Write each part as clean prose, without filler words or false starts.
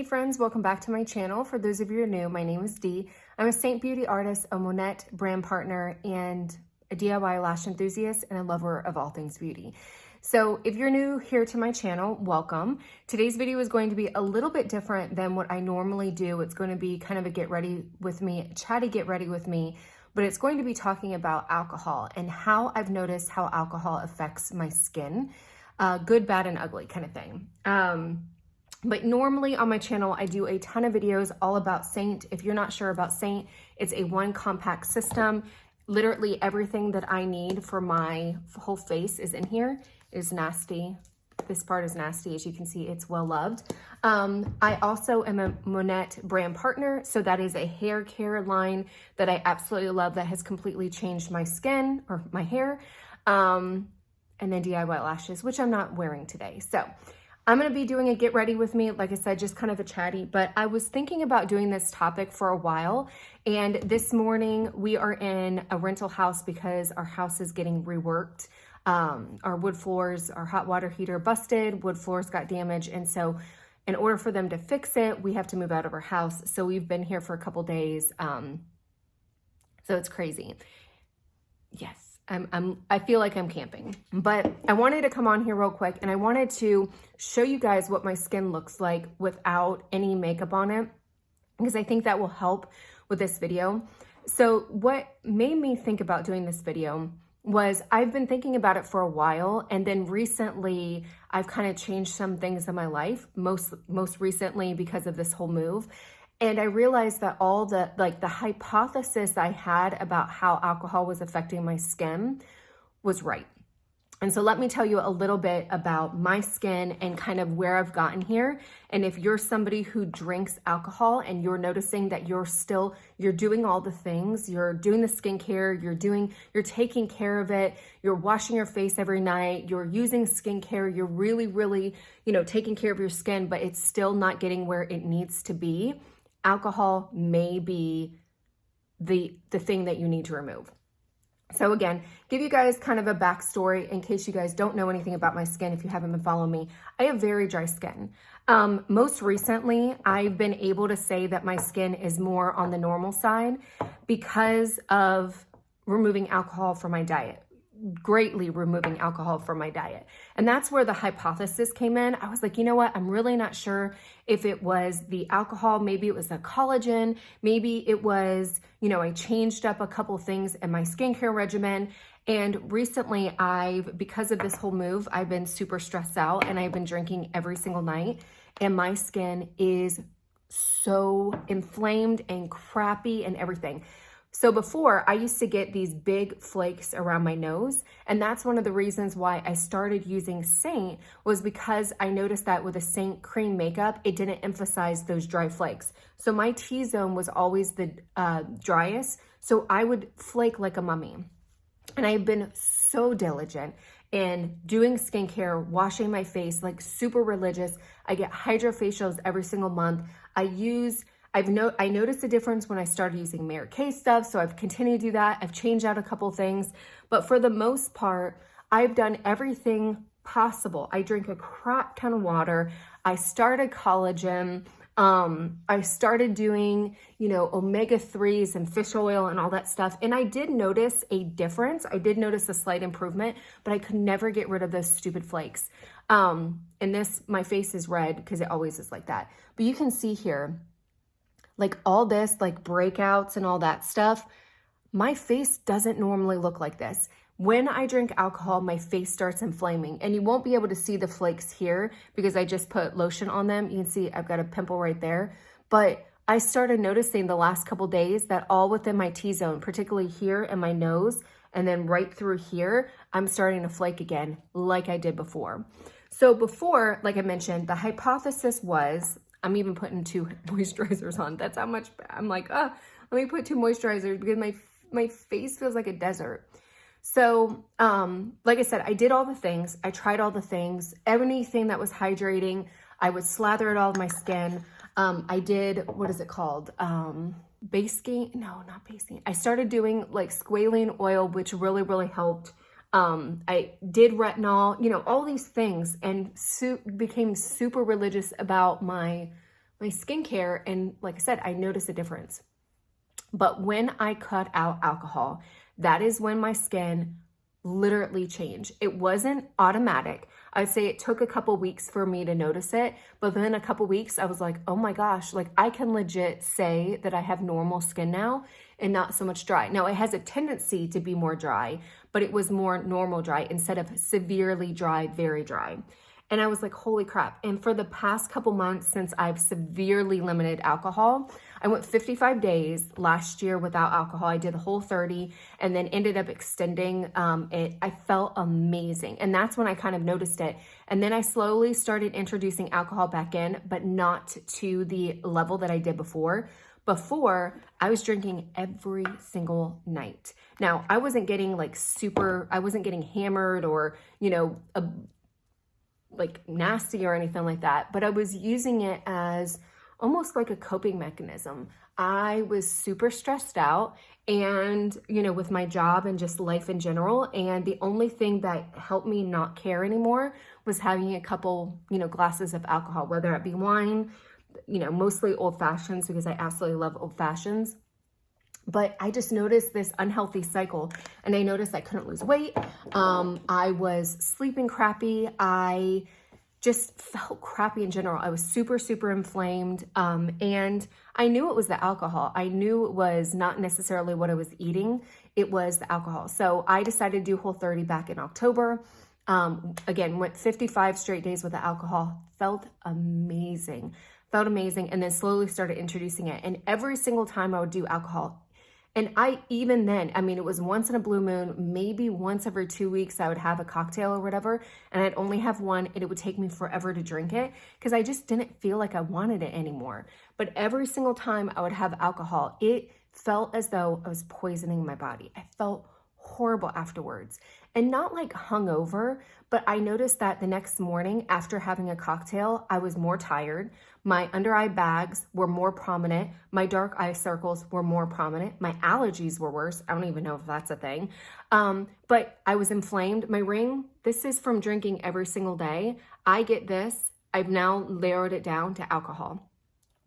friends, welcome back to my channel. For those of you who are new, my name is Dee. I'm a Saint Beauty artist, a Monette brand partner, and a DIY lash enthusiast and a lover of all things beauty. So if you're new here to my channel, welcome. Today's video is going to be a little bit different than what I normally do. It's going to be kind of a get ready with me, chatty get ready with me, but it's going to be talking about alcohol and how I've noticed how alcohol affects my skin, good, bad, and ugly kind of thing. But normally on my channel, I do a ton of videos all about Saint. If you're not sure about Saint, it's a one compact system. Literally everything that I need for my whole face is in here. It is nasty. This part is nasty. As you can see, it's well loved. I also am a Monette brand partner. So that is a hair care line that I absolutely love that has completely changed my skin or my hair. And then DIY lashes, which I'm not wearing today. So I'm going to be doing a get ready with me, like I said, just kind of a chatty, but I was thinking about doing this topic for a while. And this morning we are in a rental house because our house is getting reworked. Our wood floors, our hot water heater busted, wood floors got damaged. And so in order for them to fix it, we have to move out of our house. So we've been here for a couple days. So it's crazy. Yes. I feel like I'm camping, but I wanted to come on here real quick and I wanted to show you guys what my skin looks like without any makeup on it, because I think that will help with this video. So what made me think about doing this video was I've been thinking about it for a while, and then recently I've kind of changed some things in my life, most recently because of this whole move. And I realized that all the hypothesis I had about how alcohol was affecting my skin was right. And so let me tell you a little bit about my skin and kind of where I've gotten here. And if you're somebody who drinks alcohol and you're noticing that you're doing all the things, you're doing the skincare, you're taking care of it, you're washing your face every night, you're using skincare, you're really, taking care of your skin, but it's still not getting where it needs to be, alcohol may be the thing that you need to remove. So again, give you guys kind of a backstory in case you guys don't know anything about my skin. If you haven't been following me, I have very dry skin. Most recently, I've been able to say that my skin is more on the normal side because of removing alcohol from my diet. Greatly removing alcohol from my diet. And that's where the hypothesis came in. I was like, you know what? I'm really not sure if it was the alcohol, maybe it was the collagen, maybe it was, I changed up a couple things in my skincare regimen. And recently because of this whole move, I've been super stressed out and I've been drinking every single night, and my skin is so inflamed and crappy and everything. So before, I used to get these big flakes around my nose, and that's one of the reasons why I started using Saint, was because I noticed that with a Saint cream makeup, it didn't emphasize those dry flakes. So my T-zone was always the driest, so I would flake like a mummy. And I've been so diligent in doing skincare, washing my face, like super religious. I get hydrofacials every single month. I noticed a difference when I started using Mary Kay stuff, so I've continued to do that. I've changed out a couple things, but for the most part, I've done everything possible. I drink a crap ton of water. I started collagen. I started doing, omega-3s and fish oil and all that stuff. And I did notice a difference. I did notice a slight improvement, but I could never get rid of those stupid flakes. And my face is red because it always is like that. But you can see here, like all this, like breakouts and all that stuff, my face doesn't normally look like this. When I drink alcohol, my face starts inflaming, and you won't be able to see the flakes here because I just put lotion on them. You can see I've got a pimple right there, but I started noticing the last couple days that all within my T-zone, particularly here in my nose, and then right through here, I'm starting to flake again like I did before. So before, like I mentioned, the hypothesis was, I'm even putting 2 moisturizers on. That's how much I'm like, let me put 2 moisturizers because my face feels like a desert. So, like I said, I did all the things. I tried all the things. Anything that was hydrating, I would slather it all over my skin. I did, what is it called? Basking? No, not basking. I started doing like squalene oil, which really helped. I did retinol, all these things, and became super religious about my my skincare. And like I said, I noticed a difference. But when I cut out alcohol, that is when my skin literally changed. It wasn't automatic. I'd say it took a couple weeks for me to notice it, but then a couple weeks I was like, oh my gosh, like I can legit say that I have normal skin now and not so much dry. Now it has a tendency to be more dry, but it was more normal dry instead of severely dry, very dry. And I was like, holy crap. And for the past couple months, since I've severely limited alcohol, I went 55 days last year without alcohol. I did the whole 30 and then ended up extending it. I felt amazing. And that's when I kind of noticed it. And then I slowly started introducing alcohol back in, but not to the level that I did before. Before, I was drinking every single night. Now, I wasn't getting like I wasn't getting hammered or, like nasty or anything like that, but I was using it as almost like a coping mechanism. I was super stressed out and, with my job and just life in general. And the only thing that helped me not care anymore was having a couple, glasses of alcohol, whether it be wine, mostly old fashions because I absolutely love old fashions. But I just noticed this unhealthy cycle and I noticed I couldn't lose weight. I was sleeping crappy. I just felt crappy in general. I was super, super inflamed. And I knew it was the alcohol. I knew it was not necessarily what I was eating. It was the alcohol. So I decided to do Whole30 back in October. Again, went 55 straight days with the alcohol. Felt amazing. And then slowly started introducing it. And every single time I would do alcohol, and it was once in a blue moon, maybe once every 2 weeks, I would have a cocktail or whatever, and I'd only have one, and it would take me forever to drink it because I just didn't feel like I wanted it anymore. But every single time I would have alcohol, it felt as though I was poisoning my body. I felt horrible afterwards, and not like hungover, but I noticed that the next morning after having a cocktail, I was more tired. My under eye bags were more prominent. My dark eye circles were more prominent. My allergies were worse. I don't even know if that's a thing. But I was inflamed. My ring, this is from drinking every single day. I get this. I've now narrowed it down to alcohol.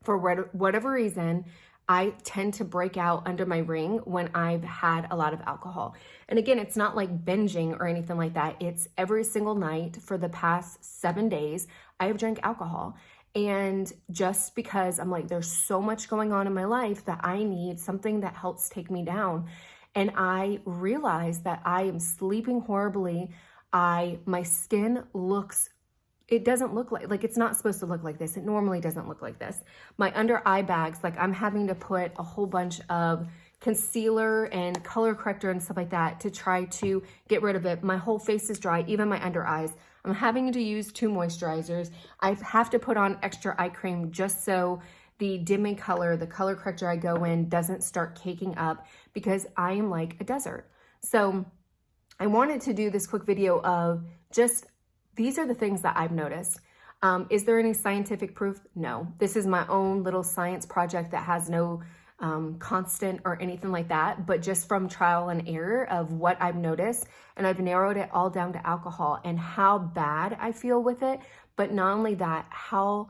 For whatever reason, I tend to break out under my ring when I've had a lot of alcohol. And again, it's not like binging or anything like that. It's every single night for the past 7 days, I have drank alcohol. And just because I'm like, there's so much going on in my life that I need something that helps take me down. And I realized that I am sleeping horribly. My skin it doesn't look like it's not supposed to look like this. It normally doesn't look like this. My under eye bags, like I'm having to put a whole bunch of concealer and color corrector and stuff like that to try to get rid of it. My whole face is dry, even my under eyes. I'm having to use 2 moisturizers. I have to put on extra eye cream just so the dimming color, the color corrector I go in doesn't start caking up because I am like a desert. So I wanted to do this quick video of just these are the things that I've noticed. Is there any scientific proof? No. This is my own little science project that has no constant or anything like that, but just from trial and error of what I've noticed. And I've narrowed it all down to alcohol and how bad I feel with it. But not only that, how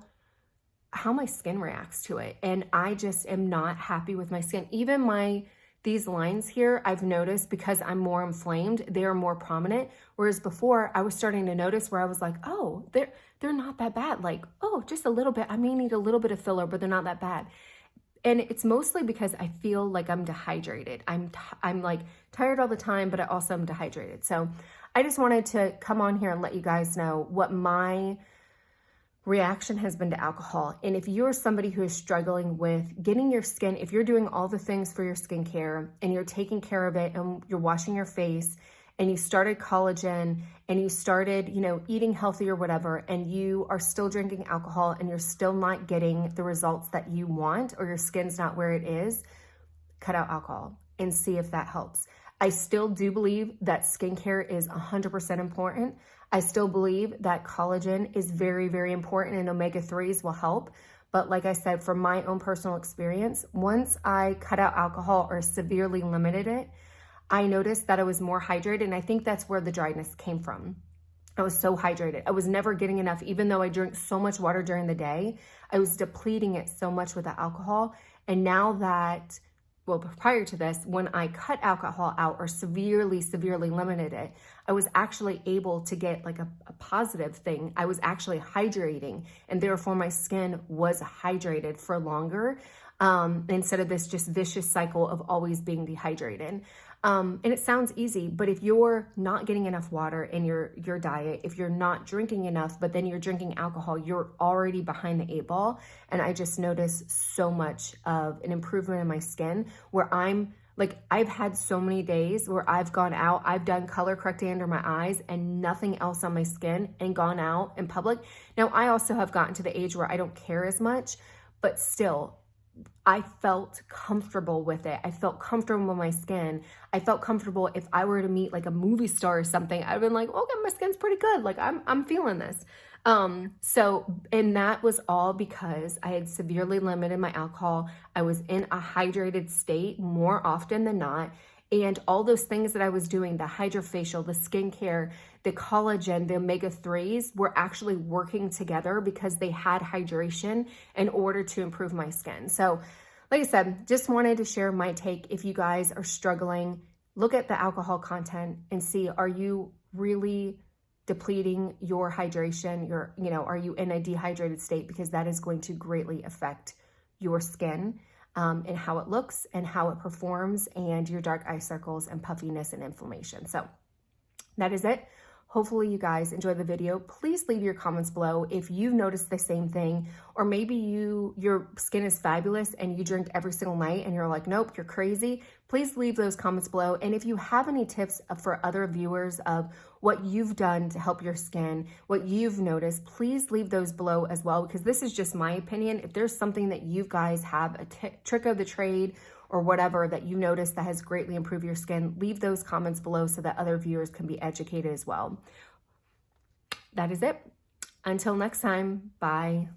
my skin reacts to it. And I just am not happy with my skin. Even these lines here, I've noticed because I'm more inflamed, they are more prominent. Whereas before I was starting to notice where I was like, oh, they're not that bad. Like, oh, just a little bit. I may need a little bit of filler, but they're not that bad. And it's mostly because I feel like I'm dehydrated. I'm like tired all the time, but I also am dehydrated. So I just wanted to come on here and let you guys know what my reaction has been to alcohol. And if you're somebody who is struggling with getting your skin, if you're doing all the things for your skincare and you're taking care of it and you're washing your face and you started collagen and you started, eating healthy or whatever, and you are still drinking alcohol and you're still not getting the results that you want or your skin's not where it is, cut out alcohol and see if that helps. I still do believe that skincare is 100% important. I still believe that collagen is very, very important and omega-3s will help. But like I said, from my own personal experience, once I cut out alcohol or severely limited it, I noticed that I was more hydrated. And I think that's where the dryness came from. I was so hydrated. I was never getting enough. Even though I drink so much water during the day, I was depleting it so much with the alcohol. And now that, well, prior to this, when I cut alcohol out or severely limited it, I was actually able to get like a positive thing. I was actually hydrating, and therefore my skin was hydrated for longer, instead of this just vicious cycle of always being dehydrated. And it sounds easy, but if you're not getting enough water in your diet, if you're not drinking enough, but then you're drinking alcohol, you're already behind the 8 ball. And I just noticed so much of an improvement in my skin where I'm like, I've had so many days where I've gone out, I've done color correcting under my eyes and nothing else on my skin and gone out in public. Now, I also have gotten to the age where I don't care as much, but still, I felt comfortable with it. I felt comfortable with my skin. I felt comfortable if I were to meet like a movie star or something, I'd been like, okay, my skin's pretty good. Like I'm feeling this. And that was all because I had severely limited my alcohol. I was in a hydrated state more often than not. And all those things that I was doing, the hydrofacial, the skincare, the collagen, the omega-3s were actually working together because they had hydration in order to improve my skin. So like I said, just wanted to share my take. If you guys are struggling, look at the alcohol content and see, are you really depleting your hydration? Are you in a dehydrated state? Because that is going to greatly affect your skin. And how it looks and how it performs, and your dark eye circles and puffiness and inflammation. So that is it. Hopefully you guys enjoyed the video. Please leave your comments below if you've noticed the same thing, or maybe your skin is fabulous and you drink every single night and you're like, nope, you're crazy. Please leave those comments below. And if you have any tips for other viewers of what you've done to help your skin, what you've noticed, please leave those below as well, because this is just my opinion. If there's something that you guys have, a trick of the trade or whatever that you notice that has greatly improved your skin, leave those comments below so that other viewers can be educated as well. That is it. Until next time, bye.